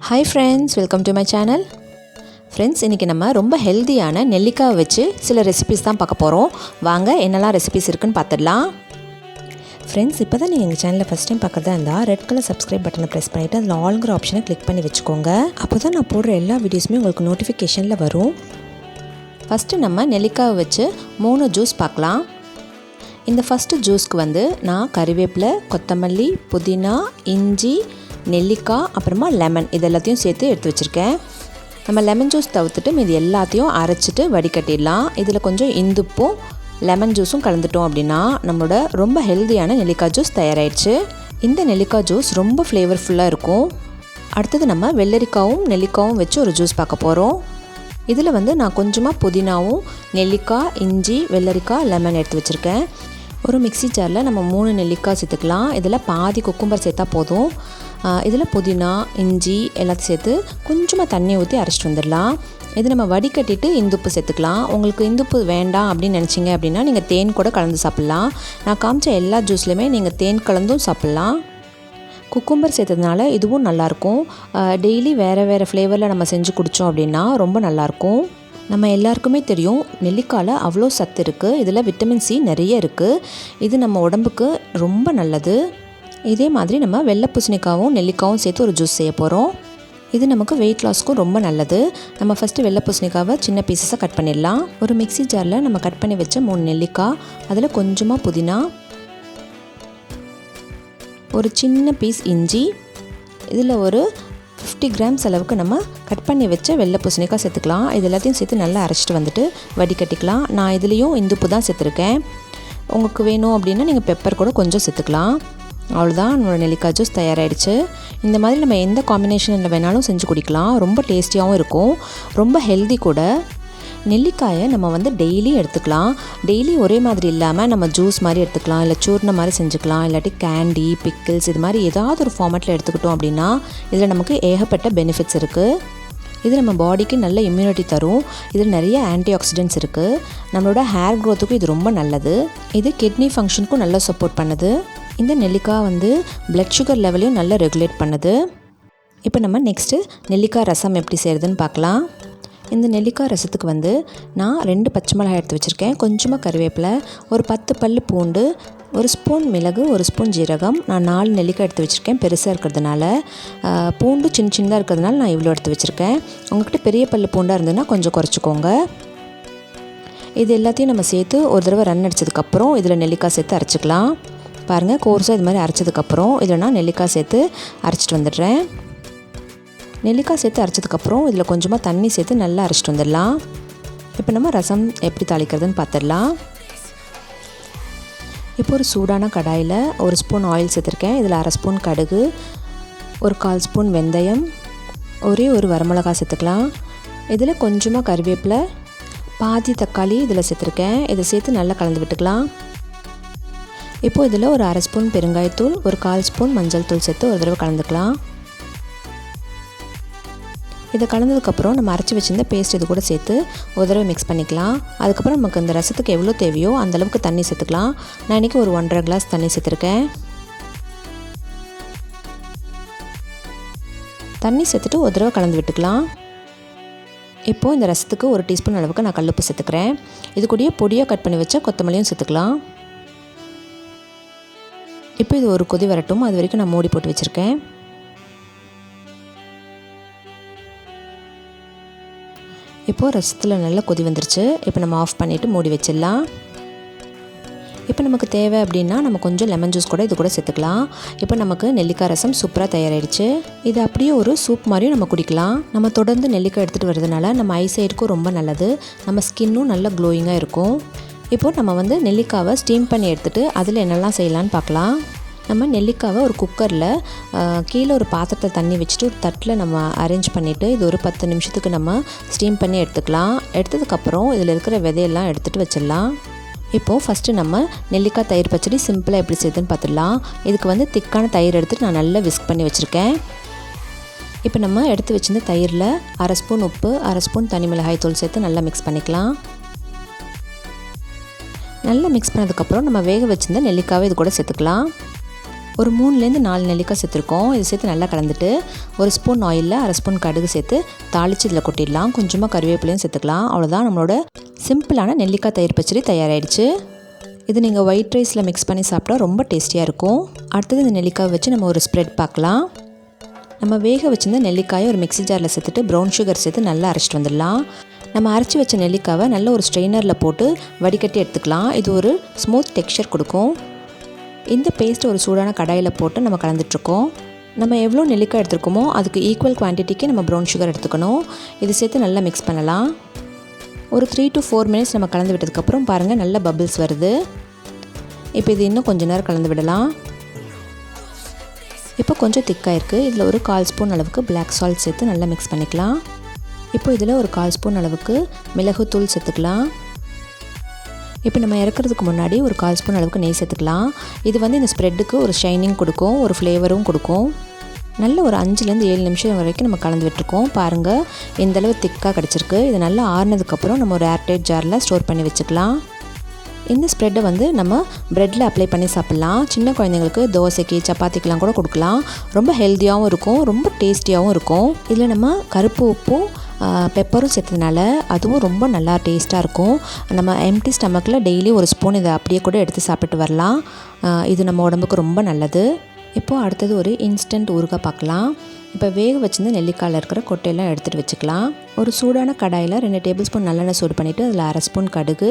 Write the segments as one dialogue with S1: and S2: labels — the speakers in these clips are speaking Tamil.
S1: Hi friends, welcome to my channel. Friends, இன்னைக்கு நம்ம ரொம்ப ஹெல்தியான நெல்லிக்காய் வச்சு சில ரெசிபீஸ் தான் பார்க்க போகிறோம். வாங்க என்னெல்லாம் ரெசிபீஸ் இருக்குன்னு பார்த்துடலாம். ஃப்ரெண்ட்ஸ், இப்போ தான் நீங்கள் எங்கள் சேனலில் ஃபஸ்ட் டைம் பார்க்குறதா இருந்தால் ரெட் கலர் சப்ஸ்கிரைப் பட்டனை ப்ரெஸ் பண்ணிவிட்டு அதில் ஆல்ங்கிற ஆப்ஷனை கிளிக் பண்ணி வச்சுக்கோங்க. அப்போ தான் நான் போடுற எல்லா வீடியோஸுமே உங்களுக்கு நோட்டிஃபிகேஷனில் வரும். ஃபஸ்ட்டு நம்ம நெல்லிக்காய் வச்சு 3 ஜூஸ் பார்க்கலாம். இந்த ஃபஸ்ட்டு ஜூஸ்க்கு நான் கறிவேப்பிலை, கொத்தமல்லி, புதினா, இஞ்சி, நெல்லிக்காய், அப்புறமா லெமன் இது எல்லாத்தையும் சேர்த்து எடுத்து வச்சுருக்கேன். நம்ம லெமன் ஜூஸ் தவிர்த்துட்டு மீது எல்லாத்தையும் அரைச்சிட்டு வடிகட்டிடலாம். இதில் கொஞ்சம் இந்துப்பும் லெமன் ஜூஸும் கலந்துட்டோம் அப்படின்னா நம்மளோட ரொம்ப ஹெல்தியான நெல்லிக்காய் ஜூஸ் தயாராகிடுச்சு. இந்த நெல்லிக்காய் ஜூஸ் ரொம்ப ஃப்ளேவர்ஃபுல்லாக இருக்கும். அடுத்தது நம்ம வெள்ளரிக்காயும் நெல்லிக்காயும் வச்சு ஒரு ஜூஸ் பார்க்க போகிறோம். இதில் நான் கொஞ்சமாக புதினாவும் நெல்லிக்காய், இஞ்சி, வெள்ளரிக்காய், லெமன் எடுத்து வச்சுருக்கேன். ஒரு மிக்ஸி ஜாரில் நம்ம 3 நெல்லிக்காய் சேர்த்துக்கலாம். இதில் பாதி குக்கும்பர் சேர்த்தா போதும். இதில் புதினா, இஞ்சி எல்லாத்தையும் சேர்த்து கொஞ்சமாக தண்ணி ஊற்றி அரைச்சிட்டு வந்துடலாம். இது நம்ம வடிகட்டிட்டு இந்துப்பு சேர்த்துக்கலாம். உங்களுக்கு இந்துப்பு வேண்டாம் அப்படின்னு நினச்சிங்க அப்படின்னா நீங்கள் தேன் கூட கலந்து சாப்பிட்லாம். நான் காமிச்ச எல்லா ஜூஸ்லையுமே நீங்கள் தேன் கலந்தும் சாப்பிட்லாம். குக்கும்பர் சேர்த்ததுனால இதுவும் நல்லாயிருக்கும். டெய்லி வேறு ஃப்ளேவரில் நம்ம செஞ்சு குடித்தோம் அப்படின்னா ரொம்ப நல்லாயிருக்கும். நம்ம எல்லாருக்குமே தெரியும் நெல்லிக்காயில் அவ்வளோ சத்து இருக்குது. இதில் விட்டமின் சி நிறைய இருக்குது. இது நம்ம உடம்புக்கு ரொம்ப நல்லது. இதே மாதிரி நம்ம வெள்ளை பூசணிக்காவும் நெல்லிக்காவும் சேர்த்து ஒரு ஜூஸ் செய்ய போகிறோம். இது நமக்கு வெயிட் லாஸ்க்கும் ரொம்ப நல்லது. நம்ம ஃபஸ்ட்டு வெள்ளை பூசணிக்காவை சின்ன பீசஸாக கட் பண்ணிடலாம். ஒரு மிக்ஸி ஜாரில் நம்ம கட் பண்ணி வச்ச 3 நெல்லிக்காய், அதில் கொஞ்சமாக புதினா, ஒரு சின்ன பீஸ் இஞ்சி, இதில் ஒரு 50 கிராம்ஸ் அளவுக்கு நம்ம கட் பண்ணி வச்ச வெள்ளை பூசணிக்காய் சேர்த்துக்கலாம். இது எல்லாத்தையும் சேர்த்து நல்லா அரைச்சிட்டு வந்துட்டு வடிகட்டிக்கலாம். நான் இதுலேயும் இந்துப்பு தான் சேர்த்துருக்கேன். உங்களுக்கு வேணும் அப்படின்னா நீங்கள் பெப்பர் கூட கொஞ்சம் சேர்த்துக்கலாம். அவ்வளோதான், நம்மளோட நெல்லிக்காய் ஜூஸ் தயாராகிடுச்சு. இந்த மாதிரி நம்ம எந்த காம்பினேஷனில் வேணாலும் செஞ்சு குடிக்கலாம். ரொம்ப டேஸ்டியாகவும் இருக்கும், ரொம்ப ஹெல்தி கூட. நெல்லிக்காயை நம்ம டெய்லி எடுத்துக்கலாம். டெய்லி ஒரே மாதிரி இல்லாமல் நம்ம ஜூஸ் மாதிரி எடுத்துக்கலாம், இல்லை சூர்ண மாதிரி செஞ்சுக்கலாம், இல்லாட்டி கேண்டி, பிக்கிள்ஸ் இது மாதிரி ஏதாவது ஒரு ஃபார்மேட்டில் எடுத்துக்கிட்டோம் அப்படின்னா இதில் நமக்கு ஏகப்பட்ட பெனிஃபிட்ஸ் இருக்குது. இது நம்ம பாடிக்கு நல்ல இம்யூனிட்டி தரும். இதில் நிறைய ஆன்டி ஆக்சிடென்ட்ஸ் இருக்குது. நம்மளோட ஹேர் க்ரோத்துக்கும் இது ரொம்ப நல்லது. இது கிட்னி ஃபங்க்ஷனுக்கும் நல்லா சப்போர்ட் பண்ணுது. இந்த நெல்லிக்காய் பிளட் சுகர் லெவலையும் நல்லா ரெகுலேட் பண்ணுது. இப்போ நம்ம நெக்ஸ்ட்டு நெல்லிக்காய் ரசம் எப்படி செய்கிறதுன்னு பார்க்கலாம். இந்த நெல்லிக்காய் ரசத்துக்கு நான் 2 பச்சை மிளகாய் எடுத்து வச்சுருக்கேன், கொஞ்சமாக கறிவேப்பிலை, ஒரு 10 பல் பூண்டு, 1 ஸ்பூன் மிளகு, 1 ஸ்பூன் ஜீரகம். நான் 4 நெல்லிக்காய் எடுத்து வச்சுருக்கேன் பெருசாக இருக்கிறதுனால. பூண்டு சின்னதாக இருக்கிறதுனால நான் இவ்வளோ எடுத்து வச்சுருக்கேன். உங்கள்கிட்ட பெரிய பல் பூண்டாக இருந்ததுன்னா கொஞ்சம் குறைச்சிக்கோங்க. இது எல்லாத்தையும் நம்ம சேர்த்து ஒரு தடவை ரன் அடித்ததுக்கப்புறம் இதில் நெல்லிக்காய் சேர்த்து அரைச்சிக்கலாம். பாருங்கள், கோர்ஸாக இது மாதிரி அரைச்சதுக்கப்புறம் இதில் நான் நெல்லிக்காய் சேர்த்து அரைச்சிட்டு வந்துடுறேன். நெல்லிக்காய் சேர்த்து அரைச்சதுக்கப்புறம் இதில் கொஞ்சமாக தண்ணி சேர்த்து நல்லா அரைச்சிட்டு வந்துடலாம். இப்போ நம்ம ரசம் எப்படி தாளிக்கிறதுன்னு பார்த்துடலாம். இப்போ ஒரு சூடான கடாயில் 1 ஸ்பூன் ஆயில் சேர்த்துருக்கேன். இதில் 1/2 ஸ்பூன் கடுகு, ஒரு 1/4 ஸ்பூன் வெந்தயம், ஒரே ஒரு வரமிளகாய் சேர்த்துக்கலாம். இதில் கொஞ்சமாக கறிவேப்பிலை, பாதி தக்காளி இதில் சேர்த்துருக்கேன். இதை சேர்த்து நல்லா கலந்து விட்டுக்கலாம். இப்போது இதில் ஒரு 1/2 ஸ்பூன் பெருங்காயத்தூள், ஒரு 1/4 ஸ்பூன் மஞ்சள் தூள் சேர்த்து ஒரு தடவை கலந்துக்கலாம். இதை கலந்ததுக்கப்புறம் நம்ம அரைச்சி வச்சுருந்த பேஸ்ட் இது கூட சேர்த்து ஒரு தடவை மிக்ஸ் பண்ணிக்கலாம். அதுக்கப்புறம் நமக்கு இந்த ரசத்துக்கு எவ்வளோ தேவையோ அந்தளவுக்கு தண்ணி சேர்த்துக்கலாம். நான் இன்றைக்கி ஒரு 1.5 கிளாஸ் தண்ணி சேர்த்துருக்கேன். தண்ணி சேர்த்துட்டு ஒரு தடவை கலந்து விட்டுக்கலாம். இப்போது இந்த ரசத்துக்கு 1 டீஸ்பூன் அளவுக்கு நான் கல்லுப்பு சேர்த்துக்கிறேன். இது கூடயே பொடியாக கட் பண்ணி வச்ச கொத்தமல்லியும் சேர்த்துக்கலாம். இப்போ இது ஒரு கொதி வரட்டும். அது வரைக்கும் நான் மூடி போட்டு வச்சுருக்கேன். இப்போது ரசத்தில் நல்லா கொதி வந்துருச்சு. இப்போ நம்ம ஆஃப் பண்ணிவிட்டு மூடி வச்சிடலாம். இப்போ நமக்கு தேவை அப்படின்னா நம்ம கொஞ்சம் லெமன் ஜூஸ் கூட இது கூட சேர்த்துக்கலாம். இப்போ நமக்கு நெல்லிக்காய் ரசம் சூப்பராக தயாராகிடுச்சு. இது அப்படியே ஒரு சூப் மாதிரியும் நம்ம குடிக்கலாம். நம்ம தொடர்ந்து நெல்லிக்காய் எடுத்துகிட்டு வரதுனால நம்ம ஐசைடுக்கும் ரொம்ப நல்லது. நம்ம ஸ்கின்னும் நல்லா க்ளோயிங்காக இருக்கும். இப்போது நம்ம நெல்லிக்காவை ஸ்டீம் பண்ணி எடுத்துகிட்டு அதில் என்னெல்லாம் செய்யலான்னு பார்க்கலாம். நம்ம நெல்லிக்காவை ஒரு குக்கரில் கீழே ஒரு பாத்திரத்தில் தண்ணி வச்சுட்டு ஒரு தட்டில் நம்ம அரேஞ்ச் பண்ணிவிட்டு இது ஒரு 10 நிமிஷத்துக்கு நம்ம ஸ்டீம் பண்ணி எடுத்துக்கலாம். எடுத்ததுக்கப்புறம் இதில் இருக்கிற விதையெல்லாம் எடுத்துகிட்டு வச்சிடலாம். இப்போது ஃபஸ்ட்டு நம்ம நெல்லிக்காய் தயிர் பச்சடி சிம்பிளாக எப்படி செய்யுதுன்னு பார்த்துடலாம். இதுக்கு திக்கான தயிர் எடுத்துகிட்டு நான் நல்லா விஸ்க் பண்ணி வச்சுருக்கேன். இப்போ நம்ம எடுத்து வச்சிருந்த தயிரில் 1/2 ஸ்பூன் உப்பு, 1/2 ஸ்பூன் தனி மிளகாய் தூள் சேர்த்து நல்லா மிக்ஸ் பண்ணிக்கலாம். நல்லா மிக்ஸ் பண்ணதுக்கப்புறம் நம்ம வேக வச்சுருந்த நெல்லிக்காவை இது கூட சேர்த்துக்கலாம். ஒரு 3லேருந்து 4 நெல்லிக்காய் சேர்த்துருக்கோம். இது சேர்த்து நல்லா கலந்துட்டு ஒரு ஸ்பூன் ஆயிலில் அரை ஸ்பூன் கடுகு சேர்த்து தாளித்து இதில் கொட்டிடலாம். கொஞ்சமாக கருவேப்பிலையும் சேர்த்துக்கலாம். அவ்வளோதான், நம்மளோட சிம்பிளான நெல்லிக்காய் தயிர் பச்சடி தயாராகிடுச்சு. இது நீங்கள் ஒயிட் ரைஸில் மிக்ஸ் பண்ணி சாப்பிட்டா ரொம்ப டேஸ்டியாக இருக்கும். அடுத்தது இந்த நெல்லிக்காய் வச்சு நம்ம ஒரு ஸ்ப்ரெட் பார்க்கலாம். நம்ம வேக வச்சுருந்த நெல்லிக்காயை ஒரு மிக்ஸி ஜாரில் சேர்த்துட்டு ப்ரௌன் சுகர் சேர்த்து நல்லா அரைச்சிட்டு வந்துடலாம். நம்ம அரைச்சி வச்ச நெல்லிக்காவை நல்ல ஒரு ஸ்ட்ரெயினரில் போட்டு வடிகட்டி எடுத்துக்கலாம். இது ஒரு ஸ்மூத் டெக்ஸ்சர் கொடுக்கும். இந்த பேஸ்ட்டை ஒரு சூடான கடாயில் போட்டு நம்ம கலந்துட்ருக்கோம். நம்ம எவ்வளோ நெல்லிக்காய் எடுத்துருக்கோமோ அதுக்கு ஈக்குவல் குவான்டிட்டிக்கு நம்ம ப்ரௌன் சுகர் எடுத்துக்கணும். இது சேர்த்து நல்லா மிக்ஸ் பண்ணலாம். ஒரு 3 to 4 மினிட்ஸ் நம்ம கலந்து விட்டதுக்கப்புறம் பாருங்கள், நல்ல பபிள்ஸ் வருது. இப்போ இது இன்னும் கொஞ்சம் நேரம் கலந்து விடலாம். இப்போ கொஞ்சம் திக்காக இருக்குது. இதில் ஒரு 1/4 ஸ்பூன் அளவுக்கு பிளாக் சால்ட் சேர்த்து நல்லா மிக்ஸ் பண்ணிக்கலாம். இப்போ இதில் ஒரு 1/4 ஸ்பூன் அளவுக்கு மிளகுத்தூள் சேர்த்துக்கலாம். இப்போ நம்ம இறக்குறதுக்கு முன்னாடி ஒரு 1/4 ஸ்பூன் அளவுக்கு நெய் சேர்த்துக்கலாம். இது வந்து இந்த ஸ்ப்ரெட்டுக்கு ஒரு ஷைனிங் கொடுக்கும், ஒரு ஃப்ளேவரும் கொடுக்கும். நல்ல ஒரு 5லேருந்து 7 நிமிஷம் வரைக்கும் நம்ம கலந்து விட்டுருக்கோம். பாருங்கள், இந்தளவு திக்காக கிடச்சிருக்கு. இது நல்லா ஆறுனதுக்கப்புறம் நம்ம ஒரு ஏர்டைட் ஜாரில் ஸ்டோர் பண்ணி வச்சுக்கலாம். இந்த ஸ்ப்ரெட்டை வந்து நம்ம ப்ரெட்டில் அப்ளை பண்ணி சாப்பிட்லாம். சின்ன குழந்தைங்களுக்கு தோசைக்கு சப்பாத்திக்கெலாம் கூட கொடுக்கலாம். ரொம்ப ஹெல்த்தியாகவும் இருக்கும், ரொம்ப டேஸ்டியாகவும் இருக்கும். இதில் நம்ம கருப்பு உப்பும் பெப்பரும் சேர்த்ததுனால அதுவும் ரொம்ப நல்லா டேஸ்ட்டாக இருக்கும். நம்ம எம்டி ஸ்டமக்கில் டெய்லி ஒரு ஸ்பூன் இதை அப்படியே கூட எடுத்து சாப்பிட்டு வரலாம். இது நம்ம உடம்புக்கு ரொம்ப நல்லது. இப்போது அடுத்தது ஒரு இன்ஸ்டன்ட் ஊறுகாய் பார்க்கலாம். இப்போ வேக வச்சிருந்து நெல்லிக்காயில் இருக்கிற கொட்டையெல்லாம் எடுத்துகிட்டு வச்சுக்கலாம். ஒரு சூடான கடாயில் 2 டேபிள் ஸ்பூன் நல்லெண்ணெய் சூடு பண்ணிவிட்டு அதில் அரை ஸ்பூன் கடுகு,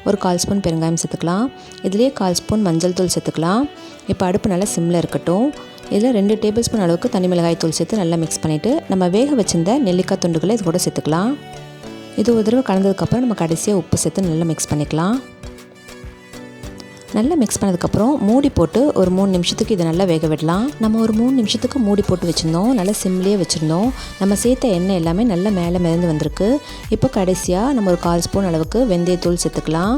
S1: ஒரு 1/4 ஸ்பூன் பெருங்காயம் சேர்த்துக்கலாம். இதுலேயே 1/4 ஸ்பூன் மஞ்சள் தூள் சேர்த்துக்கலாம். இப்போ அடுப்பு நல்லா சிம்மில் இருக்கட்டும். இதில் 2 டேபிள் ஸ்பூன் அளவுக்கு தனி மிளகாய் தூள் சேர்த்து நல்லா மிக்ஸ் பண்ணிவிட்டு நம்ம வேக வச்சிருந்த நெல்லிக்காய் துண்டுகளை இது கூட சேர்த்துக்கலாம். இது ஒரு தடவை கலந்ததுக்கப்புறம் நம்ம கடைசியாக உப்பு சேர்த்து நல்லா மிக்ஸ் பண்ணிக்கலாம். நல்லா மிக்ஸ் பண்ணதுக்கப்புறம் மூடி போட்டு ஒரு 3 நிமிஷத்துக்கு இதை நல்லா வேக விடலாம். நம்ம ஒரு 3 நிமிஷத்துக்கு மூடி போட்டு வச்சுருந்தோம். நல்லா சிம்லேயே வச்சுருந்தோம். நம்ம சேர்த்த எண்ணெய் எல்லாமே நல்லா மேலே மிதந்து வந்திருக்கு. இப்போ கடைசியாக நம்ம ஒரு 1/4 ஸ்பூன் அளவுக்கு வெந்தயத்தூள் சேர்த்துக்கலாம்.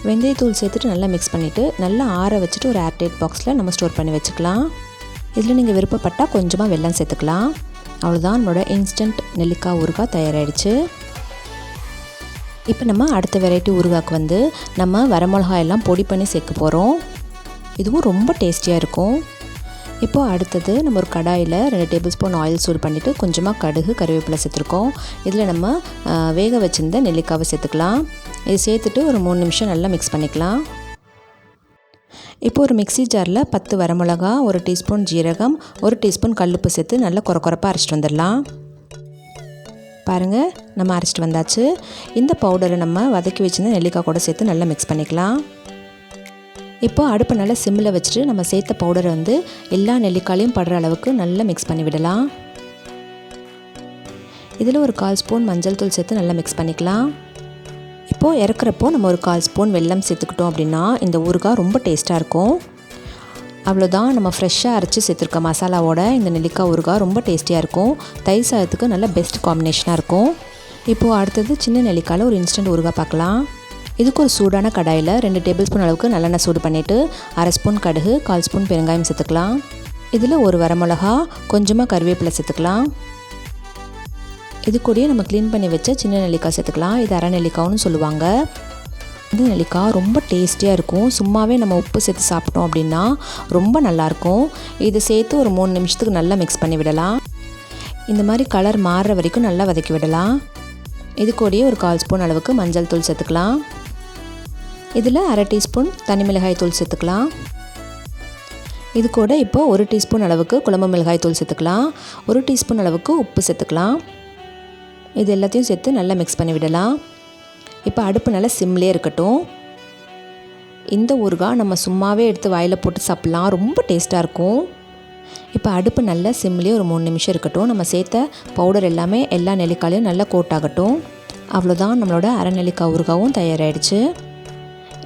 S1: வெந்தயத்தூள் சேர்த்துட்டு நல்லா மிக்ஸ் பண்ணிவிட்டு நல்லா ஆற வச்சுட்டு ஒரு ஏர்டைட் பாக்ஸில் நம்ம ஸ்டோர் பண்ணி வச்சுக்கலாம். இதில் நீங்கள் விருப்பப்பட்டால் கொஞ்சமாக வெல்லம் சேர்த்துக்கலாம். அவ்வளோதான், நம்மளோட இன்ஸ்டன்ட் நெல்லிக்காய் ஊறுகாய் தயாராகிடுச்சு. இப்போ நம்ம அடுத்த வெரைட்டி ஊறுகாய்க்கு வந்து நம்ம வரமிளகாய் எல்லாம் பொடி பண்ணி சேர்க்க போகிறோம். இதுவும் ரொம்ப டேஸ்டியாக இருக்கும். இப்போது அடுத்தது நம்ம ஒரு கடாயில் 2 டேபிள் ஸ்பூன் ஆயில் சூடு பண்ணிவிட்டு கொஞ்சமாக கடுகு கருவேப்பிலை சேர்த்துருக்கோம். இதில் நம்ம வேக வச்சிருந்த நெல்லிக்காவை சேர்த்துக்கலாம். இது சேர்த்துட்டு ஒரு 3 நிமிஷம் நல்லா மிக்ஸ் பண்ணிக்கலாம். இப்போ ஒரு மிக்ஸி ஜாரில் 10 வரமிளகா, 1 டீஸ்பூன் ஜீரகம், 1 டீஸ்பூன் கல்லுப்பு சேர்த்து நல்லா கொரப்பாக அரைச்சிட்டு வந்துடலாம். பாருங்கள், நம்ம அரைச்சிட்டு வந்தாச்சு. இந்த பவுடரை நம்ம வதக்கி வச்சுருந்த நெல்லிக்காய் கூட சேர்த்து நல்லா மிக்ஸ் பண்ணிக்கலாம். இப்போ அடுப்பை நல்லா சிம்மில் வச்சுட்டு நம்ம சேர்த்த பவுடரை வந்து எல்லா நெல்லிக்காயிலையும் படுற அளவுக்கு நல்லா மிக்ஸ் பண்ணி விடலாம். இதில் ஒரு 1/4 ஸ்பூன் மஞ்சள் தூள் சேர்த்து நல்லா மிக்ஸ் பண்ணிக்கலாம். இப்போது இறக்குறப்போ நம்ம ஒரு 1/4 ஸ்பூன் வெல்லம் சேர்த்துக்கிட்டோம் அப்படின்னா இந்த ஊறுகாய் ரொம்ப டேஸ்ட்டாக இருக்கும். அவ்வளோதான், நம்ம ஃப்ரெஷ்ஷாக அரைச்சி சேர்த்துருக்க மசாலாவோட இந்த நெல்லிக்காய் ஊறுகாய் ரொம்ப டேஸ்டியாக இருக்கும். தயிர் சாதத்துக்கு நல்ல பெஸ்ட் காம்பினேஷனாக இருக்கும். இப்போது அடுத்தது சின்ன நெல்லிக்காயில் ஒரு இன்ஸ்டன்ட் ஊறுகாய் பார்க்கலாம். இதுக்கு ஒரு சூடான கடாயில் 2 டேபிள் ஸ்பூன் அளவுக்கு நல்லெண்ணெய் சூடு பண்ணிவிட்டு அரை ஸ்பூன் கடுகு, 1/4 ஸ்பூன் பெருங்காயம் சேர்த்துக்கலாம். இதில் ஒரு வரமிளகா, கொஞ்சமாக கருவேப்பிலை சேர்த்துக்கலாம். இது கூடயே நம்ம க்ளீன் பண்ணி வச்ச சின்ன நெல்லிக்காய் சேர்த்துக்கலாம். இது அரை நெல்லிக்காய்னு சொல்லுவாங்க. இந்த நெல்லிக்காய் ரொம்ப டேஸ்டியாக இருக்கும். சும்மாவே நம்ம உப்பு சேர்த்து சாப்பிட்டோம் அப்படின்னா ரொம்ப நல்லாயிருக்கும். இது சேர்த்து ஒரு 3 நிமிஷத்துக்கு நல்லா மிக்ஸ் பண்ணி விடலாம். இந்த மாதிரி கலர் மாறுற வரைக்கும் நல்லா வதக்கி விடலாம். இது கூடயே ஒரு 1/4 ஸ்பூன் அளவுக்கு மஞ்சள் தூள் சேர்த்துக்கலாம். இதில் அரை டீஸ்பூன் தனி மிளகாய் தூள் சேர்த்துக்கலாம். இது கூட இப்போ 1 டீஸ்பூன் அளவுக்கு குழம்பு மிளகாய் தூள் சேர்த்துக்கலாம். 1 டீஸ்பூன் அளவுக்கு உப்பு சேர்த்துக்கலாம். இது எல்லாத்தையும் சேர்த்து நல்லா மிக்ஸ் பண்ணி விடலாம். இப்போ அடுப்பு நல்லா சிம்லேயே இருக்கட்டும். இந்த ஊறுகாய் நம்ம சும்மாவே எடுத்து வாயில் போட்டு சாப்பிட்லாம், ரொம்ப டேஸ்ட்டாக இருக்கும். இப்போ அடுப்பு நல்லா சிம்லேயே ஒரு 3 நிமிஷம் இருக்கட்டும். நம்ம சேர்த்த பவுடர் எல்லாமே எல்லா நெல்லிக்காயிலையும் நல்லா கோட் ஆகட்டும். அவ்வளோதான், நம்மளோட அரை நெல்லிக்காய் ஊறுகாயும் தயாராகிடுச்சு.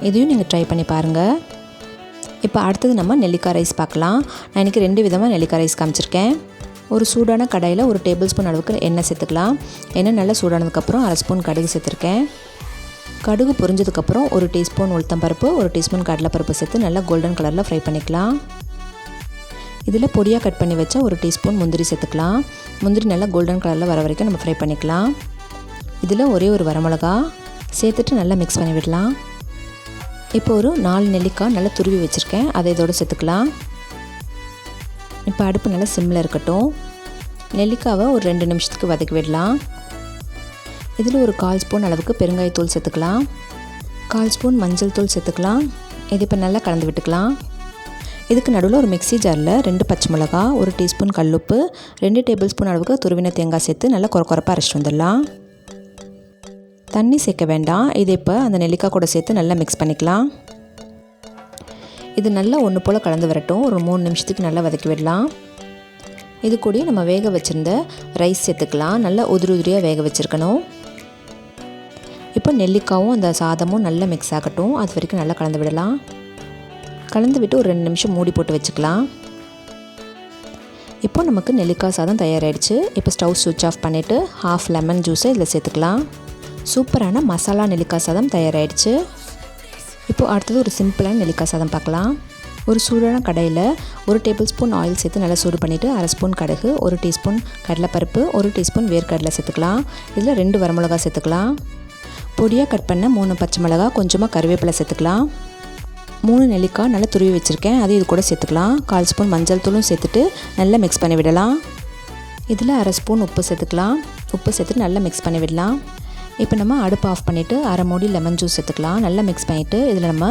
S1: இதையும் நீங்கள் ட்ரை பண்ணி பாருங்கள். இப்போ அடுத்தது நம்ம நெல்லிக்காய் ரைஸ் பார்க்கலாம். நான் இன்றைக்கி 2 விதமாக நெல்லிக்காய் ரைஸ் காமிச்சிருக்கேன். ஒரு சூடான கடாயில் 1 டேபிள் ஸ்பூன் அளவுக்கு எண்ணெய் சேர்த்துக்கலாம். எண்ணெய் நல்லா சூடானதுக்கப்புறம் அரை ஸ்பூன் கடுகு சேர்த்துருக்கேன். கடுகு பொரிஞ்சதுக்கப்புறம் 1 டீஸ்பூன் உளுத்தம்பருப்பு, 1 டீஸ்பூன் கடலைப்பருப்பு சேர்த்து நல்லா கோல்டன் கலரில் ஃப்ரை பண்ணிக்கலாம். இதில் பொடியாக கட் பண்ணி வச்சா 1 டீஸ்பூன் முந்திரி சேர்த்துக்கலாம். முந்திரி நல்லா கோல்டன் கலரில் வர வரைக்கும் நம்ம ஃப்ரை பண்ணிக்கலாம். இதில் ஒரே ஒரு வரமிளகா சேர்த்துட்டு நல்லா மிக்ஸ் பண்ணி விடலாம். இப்போ ஒரு 4 நெல்லிக்காய் நல்லா துருவி வச்சுருக்கேன், அதை இதோடு சேர்த்துக்கலாம். இப்போ அடுப்பு நல்லா சிம்மில் இருக்கட்டும். நெல்லிக்காவை ஒரு 2 நிமிஷத்துக்கு வதக்கி விடலாம். இதில் ஒரு 1/4 ஸ்பூன் அளவுக்கு பெருங்காயத்தூள் சேர்த்துக்கலாம். 1/4 ஸ்பூன் மஞ்சள் தூள் சேர்த்துக்கலாம். இது இப்போ நல்லா கலந்து விட்டுக்கலாம். இதுக்கு நடுவில் ஒரு மிக்ஸி ஜாரில் 2 பச்சை மிளகா, 1 டீஸ்பூன் கல்லுப்பு, 2 டேபிள் ஸ்பூன் அளவுக்கு துருவின தேங்காய் சேர்த்து நல்லா கொரகொரப்பாக அரைச்சிட்டு வந்துடலாம். தண்ணி சேர்க்க வேண்டாம். இது இப்போ அந்த நெல்லிக்காய் கூட சேர்த்து நல்லா மிக்ஸ் பண்ணிக்கலாம். இது நல்லா ஒன்று போல் கலந்து வரட்டும். ஒரு 3 நிமிஷத்துக்கு நல்லா வதக்கி விடலாம். இது கூட நம்ம வேக வச்சுருந்த ரைஸ் சேர்த்துக்கலாம். நல்லா உதிரியாக வேக வச்சுருக்கணும். இப்போ நெல்லிக்காயும் அந்த சாதமும் நல்லா மிக்ஸ் ஆகட்டும். அது வரைக்கும் நல்லா கலந்து விடலாம். கலந்து விட்டு ஒரு 2 நிமிஷம் மூடி போட்டு வச்சுக்கலாம். இப்போ நமக்கு நெல்லிக்காய் சாதம் தயாராகிடுச்சு. இப்போ ஸ்டவ் ஸ்விட்ச் ஆஃப் பண்ணிவிட்டு 1/2 லெமன் ஜூஸை இதில் சேர்த்துக்கலாம். சூப்பரான மசாலா நெல்லிக்காய் சாதம் தயாராகிடுச்சு. இப்போது அடுத்தது ஒரு சிம்பிளான நெல்லிக்காய் சாதம் பார்க்கலாம். ஒரு சூடான கடாயில் 1 டேபிள் ஸ்பூன் ஆயில் சேர்த்து நல்லா சூடு பண்ணிவிட்டு 1/2 ஸ்பூன் கடுகு, 1 டீஸ்பூன் கடலைப்பருப்பு, 1 டீஸ்பூன் வேர்க்கடலை சேர்த்துக்கலாம். இதில் 2 வரமிளகா சேர்த்துக்கலாம். பொடியாக கட் பண்ண 3 பச்சை மிளகா, கொஞ்சமாக கருவேப்பிலை சேர்த்துக்கலாம். 3 நெல்லிக்காய் நல்லா துருவி வச்சுருக்கேன், அது இது கூட சேர்த்துக்கலாம். 1/4 ஸ்பூன் மஞ்சள் தூளும் சேர்த்துட்டு நல்லா மிக்ஸ் பண்ணி விடலாம். இதில் 1/2 ஸ்பூன் உப்பு சேர்த்துக்கலாம். உப்பு சேர்த்துட்டு நல்லா மிக்ஸ் பண்ணி விடலாம். இப்போ நம்ம அடுப்பு ஆஃப் பண்ணிவிட்டு 1/2 மூடி லெமன் ஜூஸ் சேர்த்துக்கலாம். நல்லா மிக்ஸ் பண்ணிவிட்டு இதில் நம்ம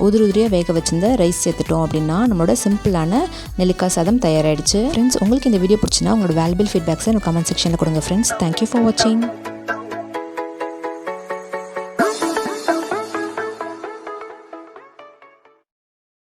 S1: உதிரியாக வேக வச்சிருந்த ரைஸ் சேர்த்துட்டோம் அப்படின்னா நம்மளோட சிம்பிளான நெல்லிக்காய் சாதம் தயாராகிடுச்சு. ஃப்ரெண்ட்ஸ், உங்களுக்கு இந்த வீடியோ பிடிச்சினா உங்களோட வேல்யூபிள் ஃபீட்பேக்ஸை எனக்கு கமெண்ட் செக்ஷனில் கொடுங்க ஃப்ரெண்ட்ஸ். தேங்க்யூ ஃபார் வாட்சிங்.